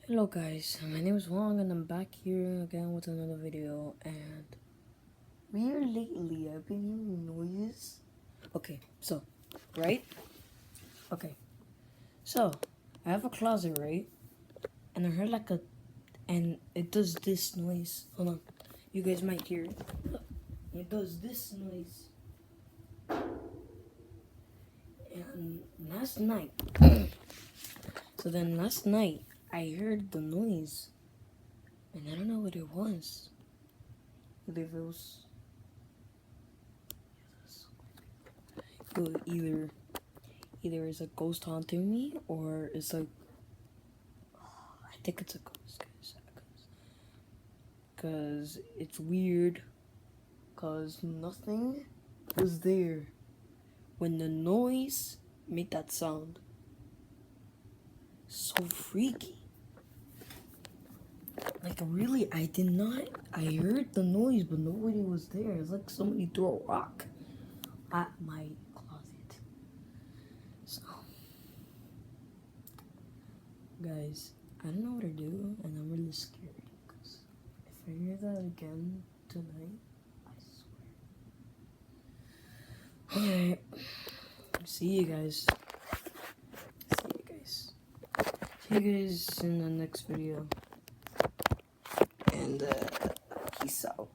Hello guys, my name is Juan and I'm back here again with another video, and lately I've been hearing noises. Okay, so I have a closet, right? And I heard and it does this noise. Hold on, you guys might hear it. Look, it does this noise. And last night, last night I heard the noise, and I don't know what it was. Either it was either it's a ghost haunting me, or it's like, I think it's a ghost, guys, because it's weird, because nothing was there when the noise made that sound. So freaky. Like, really, I heard the noise, but nobody was there. It's like somebody threw a rock at my closet. So, guys, I don't know what to do, and I'm really scared, because if I hear that again tonight, I swear. Alright, see you guys in the next video.